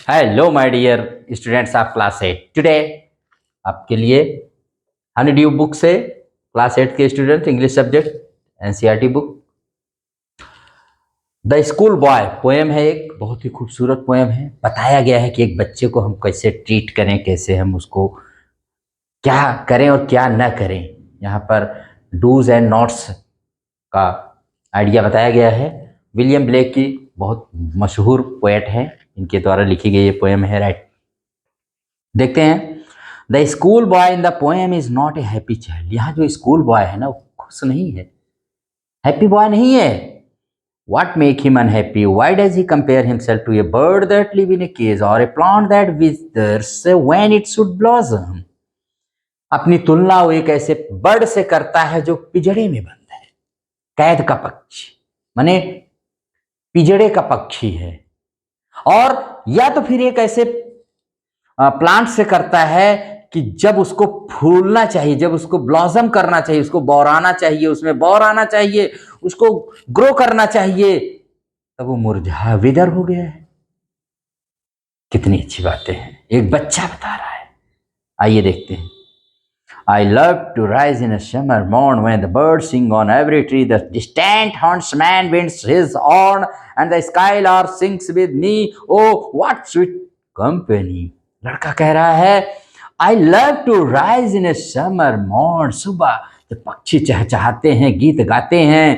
Hello my dear students of class 8। Today आपके लिए Honeydew book से class 8 के student English subject NCERT book the school boy poem है। एक बहुत ही खूबसूरत पोएम है। बताया गया है कि एक बच्चे को हम कैसे ट्रीट करें, कैसे हम उसको क्या करें और क्या न करें। यहाँ पर डूज एंड नॉट्स का आइडिया बताया गया है। विलियम ब्लेक की बहुत मशहूर पोएट है, इनके द्वारा लिखी गई ये पोएम है। राइट, देखते हैं। The school boy in the poem is not a happy child. यहाँ जो स्कूल बॉय है ना, वो खुश नहीं है, हैप्पी बॉय नहीं है। What make him unhappy? Why does he compare himself to a bird that live in a cage or a plant that withers when it should blossom? अपनी तुलना वो एक ऐसे बर्ड से करता है जो पिंजड़े में बंद है, कैद का पक्षी, माने पिंजड़े का पक्षी है। और या तो फिर एक ऐसे प्लांट से करता है कि जब उसको फूलना चाहिए, जब उसको ब्लॉसम करना चाहिए, उसको बौराना चाहिए, उसमें बौर आना चाहिए, उसको ग्रो करना चाहिए, तब वो मुरझा विदर हो गया है। कितनी अच्छी बातें हैं, एक बच्चा बता रहा है। आइए देखते हैं। I love to rise in a summer morn when the birds sing on every tree, the distant huntsman winds his horn, and the skylark sings with me. Oh, what sweet company! लड़का कह रहा है, I love to rise in a summer morn. सुबह जब पक्षी चहचहाते हैं, गीत गाते हैं,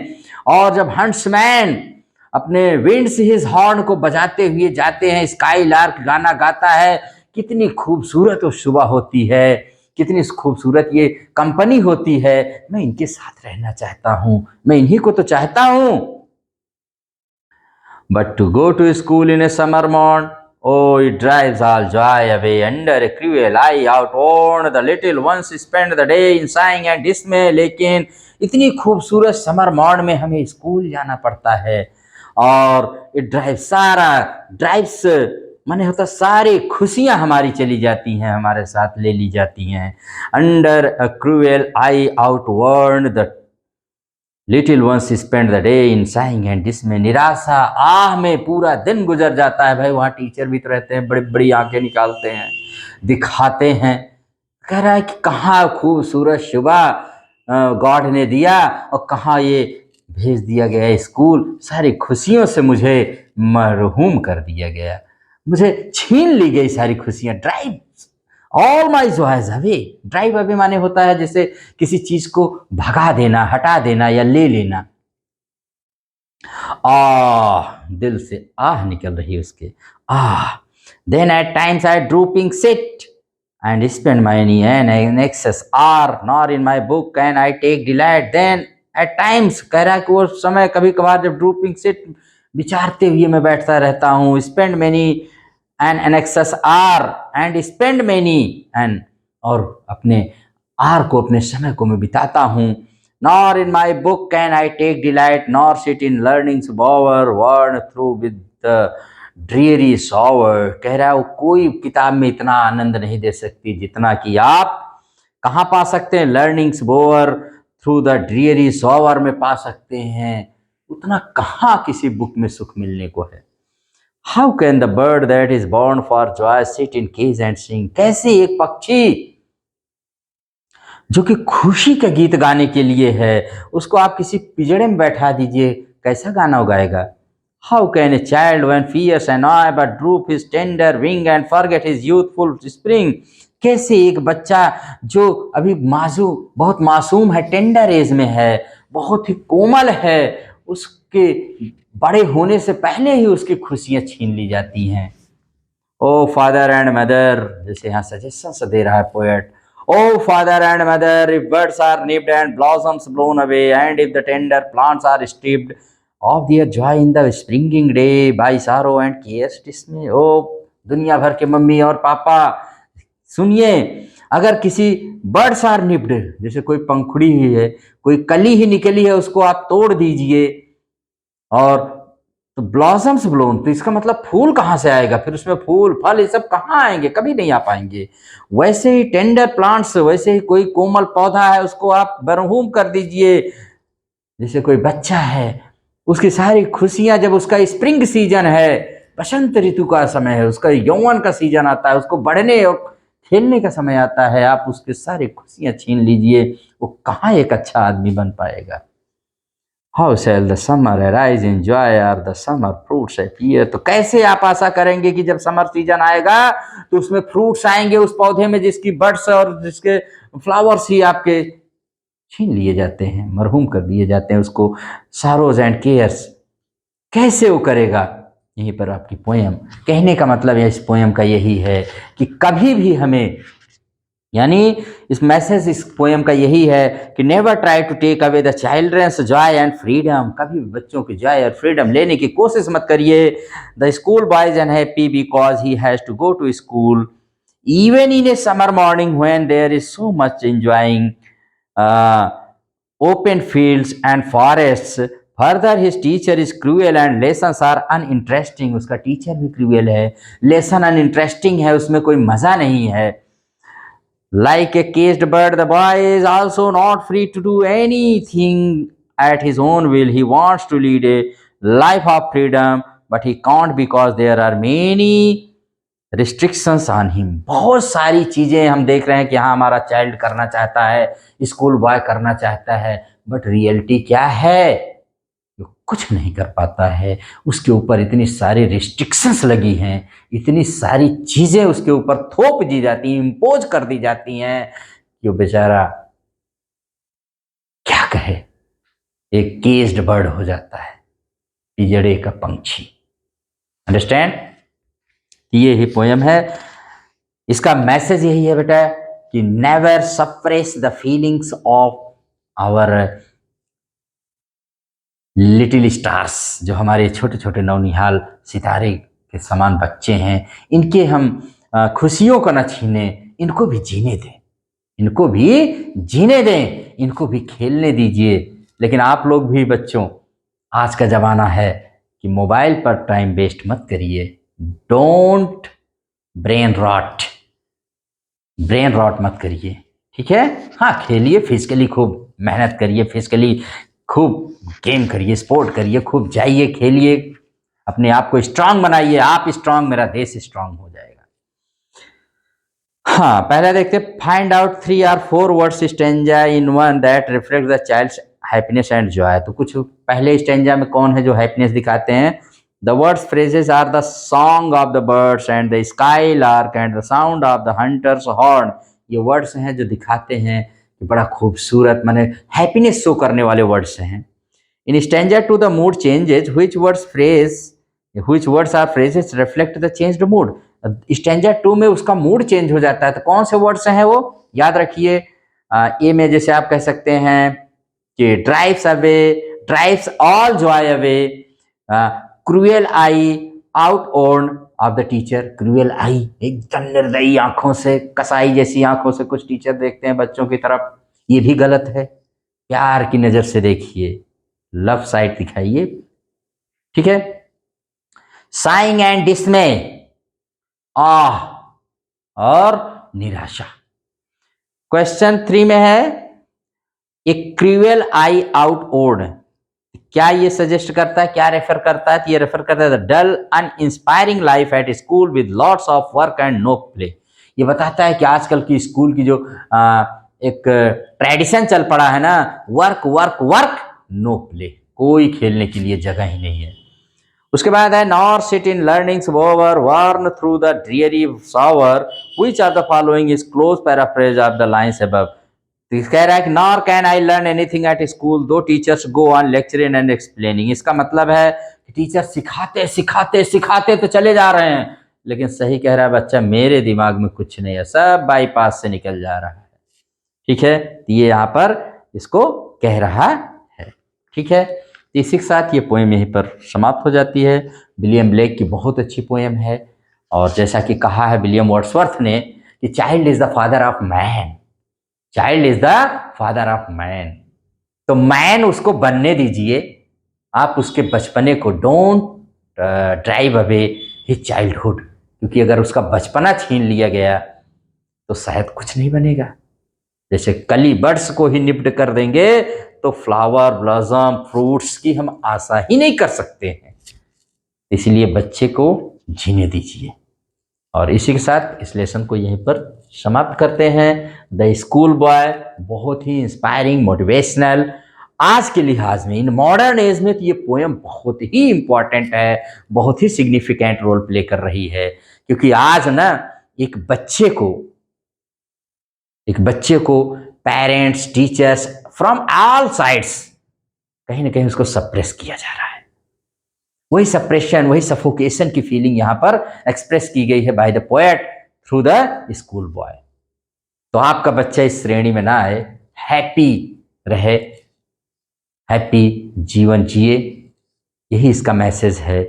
और जब हंट्समैन अपने विंड्स हिज हॉर्न को बजाते हुए जाते हैं, स्काई लार्क गाना गाता है। कितनी खूबसूरत वो सुबह होती है, कितनी खूबसूरत ये कंपनी होती है। मैं इनके साथ रहना चाहता हूं, मैं इन्हीं को तो चाहता हूं। But to go to school in a summer morn, oh, it drives all joy away under a cruel eye outworn. The little ones spend the day in sighing and dismay. लेकिन इतनी खूबसूरत समर मॉर्न में हमें school जाना पड़ता है, और it drives सारा ड्राइव्स माने होता सारी खुशियां हमारी चली जाती हैं, हमारे साथ ले ली जाती हैं। Under a cruel eye outworn, the little ones spend the day in saying and डिसमे। निराशा आह में पूरा दिन गुजर जाता है। भाई वहाँ टीचर भी तो रहते हैं, बड़ी बड़ी आंखें निकालते हैं, दिखाते हैं। कह रहा है कि कहाँ खूबसूरत सुबह गॉड ने दिया और कहाँ ये भेज दिया गया स्कूल। सारी खुशियों से मुझे मरहूम कर दिया गया, मुझे छीन ली गई सारी खुशियाँ। Drive all my joys away. Drive away माने होता है जैसे किसी चीज को भगा देना, हटा देना या ले लेना। दिल से आह निकल रही है उसके, then at times I drooping sit and spend many an anxious hour nor in my book can I take delight. Then at times कह रहा है कि वो समय कभी कभार जब ड्रूपिंग सिट विचारते हुए मैं बैठता रहता हूँ। Spend many and an anxious hour and spend many and, और अपने आर को, अपने समय को मैं बिताता हूँ। Nor in my book can I take delight nor sit in learning's bower worn through with the dreary shower. कह रहा है वो कोई किताब में इतना आनंद नहीं दे सकती जितना कि आप कहाँ पा सकते हैं, learning's bower through the dreary shower में पा सकते हैं। उतना कहाँ किसी बुक में सुख मिलने को है। How can the bird that is born for joy sit in cage and sing? कैसे एक पक्षी जो कि खुशी का गीत गाने के लिए है, उसको आप किसी पिंजड़े में बैठा दीजिए, कैसा गाना गाएगा? How can a child when fierce and I but droop his tender wing and forget his youthful spring? कैसे एक बच्चा जो अभी बहुत मासूम है, टेंडर एज में है, बहुत ही कोमल है, उसके बड़े होने से पहले ही उसकी खुशियां छीन ली जाती हैं। ओ फादर एंड मदर, जैसे यहाँ सजेशन दे रहा है poet. O father and mother, if birds are nipped and blossoms blown away and if the tender plants are stripped of their joy in the springing day by sorrow and care's dismay. ओ दुनिया भर के mummy और पापा सुनिए, अगर किसी birds are nipped, जैसे कोई पंखुड़ी ही है, कोई कली ही निकली है, उसको आप तोड़ दीजिए, और तो ब्लॉसम्स ब्लोन, तो इसका मतलब फूल कहाँ से आएगा, फिर उसमें फूल फल ये सब कहाँ आएंगे, कभी नहीं आ पाएंगे। वैसे ही टेंडर प्लांट्स, वैसे ही कोई कोमल पौधा है, उसको आप बरहूम कर दीजिए। जैसे कोई बच्चा है, उसकी सारी खुशियां जब उसका स्प्रिंग सीजन है बसंत ऋतु का समय है, उसका यौवन का सीजन आता है, उसको बढ़ने और खेलने का समय आता है, आप उसके सारे खुशियां छीन लीजिए, वो कहाँ एक अच्छा आदमी बन पाएगा। How shall the summer arise in joy or the summer fruits appear. तो कैसे आप आशा करेंगे कि जब समर सीजन आएगा तो उसमें फ्रूट्स आएंगे उस पौधे में जिसकी बड्स और जिसके फ्लावर्स ही आपके छीन लिए जाते हैं, मरहूम कर दिए जाते हैं, उसको सारोज एंड केयर्स कैसे वो करेगा। यहीं पर आपकी पोयम कहने का मतलब है, इस पोयम का यही है कि कभी भी हमें, यानी इस मैसेज इस पोयम का यही है कि never try to take away the children's joy and freedom. कभी भी बच्चों की जॉय और फ्रीडम लेने की कोशिश मत करिए। The school boys unhappy because he has to go to school even in a summer morning when there is so much enjoying open fields and forests. Further, his teacher is cruel and lessons are uninteresting. उसका teacher भी cruel है, lesson uninteresting है, उसमें कोई मजा नहीं है। Like a caged bird, the boy is also not free to do anything at his own will. He wants to lead a life of freedom, but he can't because there are many restrictions on him. बहुत सारी चीज़ें हम देख रहे हैं कि हाँ हमारा चाइल्ड करना चाहता है, स्कूल बॉय करना चाहता है, बट रियलिटी क्या है, वो कुछ नहीं कर पाता है। उसके ऊपर इतनी सारी रिस्ट्रिक्शंस लगी हैं, इतनी सारी चीज़ें उसके ऊपर थोप दी जाती हैं, इम्पोज कर दी जाती हैं कि वो बेचारा क्या कहे, एक केज्ड बर्ड हो जाता है, पिजड़े का पंछी। अंडरस्टैंड? ये ही पोयम है, इसका मैसेज यही है बेटा कि never suppress the feelings of our little stars. जो हमारे छोटे छोटे नौनिहाल सितारे के समान बच्चे हैं, इनके हम खुशियों को न छीने, इनको भी जीने दें, इनको भी जीने दें, इनको भी खेलने दीजिए। लेकिन आप लोग भी बच्चों, आज का ज़माना है कि मोबाइल पर टाइम वेस्ट मत करिए। डोंट ब्रेन रॉट मत करिए, ठीक है। हाँ खेलिए, फिजिकली खूब मेहनत करिए, फिजिकली खूब गेम करिए, स्पोर्ट करिए, खूब जाइए खेलिए, अपने आप को स्ट्रांग बनाइए। आप स्ट्रांग, मेरा देश स्ट्रांग हो जाएगा। हाँ पहले देखते, find out 3 or 4 words stanza in one that reflect the child's happiness and joy. तो कुछ पहले स्टेंजा में कौन है जो हैप्पीनेस दिखाते हैं। The words phrases are the song of the birds and the skylark and the sound of the hunter's horn। ये वर्ड्स हैं जो दिखाते हैं कि बड़ा खूबसूरत, माने हैप्पीनेस शो करने वाले वर्ड्स हैं। In stanza 2 the mood changes, which words are phrases reflect the changed mood। Stanza 2 में उसका मूड चेंज हो जाता है। तो कौन से वर्ड्स हैं वो याद रखिए। ए में जैसे आप कह सकते हैं कि drives all joy away, cruel eye outworn of the teacher. Cruel eye एकदम निर्दयी आंखों से, कसाई जैसी आंखों से कुछ टीचर देखते हैं बच्चों की तरफ, ये भी गलत है। प्यार की नजर से देखिए, लव साइड दिखाइए, ठीक है। साइंग एंड डिस्मे, आह और निराशा। क्वेश्चन 3 में है ए क्रूएल आई आउट ओड, क्या ये सजेस्ट करता है, क्या रेफर करता है। तो ये रेफर करता है dull uninspiring life at school with lots of work and no play. ये बताता है कि आजकल की स्कूल की जो एक ट्रेडिशन चल पड़ा है ना, work work work no play, कोई खेलने के लिए जगह ही नहीं है। उसके बाद है nor sit in learning's bower worn through the dreary shower, which of the following is close paraphrase of the lines above. तो कह रहा है कि nor can I learn anything at school though teachers go on lecturing and explaining. इसका मतलब है कि teacher सिखाते सिखाते सिखाते तो चले जा रहे हैं, लेकिन सही कह रहा है बच्चा, मेरे दिमाग में कुछ नहीं है, सब बाईपास से निकल जा रहा है, ठीक है। तो ये यहाँ पर इसको कह रहा है, ठीक है। तो इसी के साथ ये पोएम यहीं पर समाप्त हो जाती है। विलियम ब्लेक की बहुत अच्छी पोएम है, और जैसा कि कहा है विलियम वर्ड्सवर्थ ने कि child is the father of man, child is the father of man. तो मैन उसको बनने दीजिए, आप उसके बचपने को don't drive away his childhood, क्योंकि अगर उसका बचपना छीन लिया गया तो शायद कुछ नहीं बनेगा। जैसे कली बर्ड्स को ही निप्ट कर देंगे तो फ्लावर ब्लॉसम फ्रूट्स की हम आशा ही नहीं कर सकते हैं। इसलिए बच्चे को जीने दीजिए। और इसी के साथ इस लेसन को यहीं पर समाप्त करते हैं। द स्कूल बॉय बहुत ही इंस्पायरिंग, मोटिवेशनल, आज के लिहाज में, इन मॉडर्न एज में तो ये पोएम बहुत ही इंपॉर्टेंट है, बहुत ही सिग्निफिकेंट रोल प्ले कर रही है। क्योंकि आज ना एक बच्चे को parents, teachers from all sides कहीं ना कहीं उसको सप्रेस किया जा रहा है। वही सप्रेशन, वही सफोकेशन की फीलिंग यहाँ पर एक्सप्रेस की गई है by the poet through the school boy. तो आपका बच्चा इस श्रेणी में ना आए, हैप्पी रहे, हैप्पी जीवन जिए, यही इसका मैसेज है।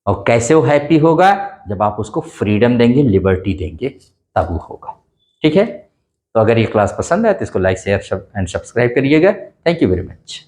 और कैसे वो हैप्पी होगा? जब आप उसको फ्रीडम देंगे, लिबर्टी देंगे, तब वो होगा। ठीक है, तो अगर ये क्लास पसंद है तो इसको लाइक, शेयर एंड सब्सक्राइब करिएगा। Thank you very much.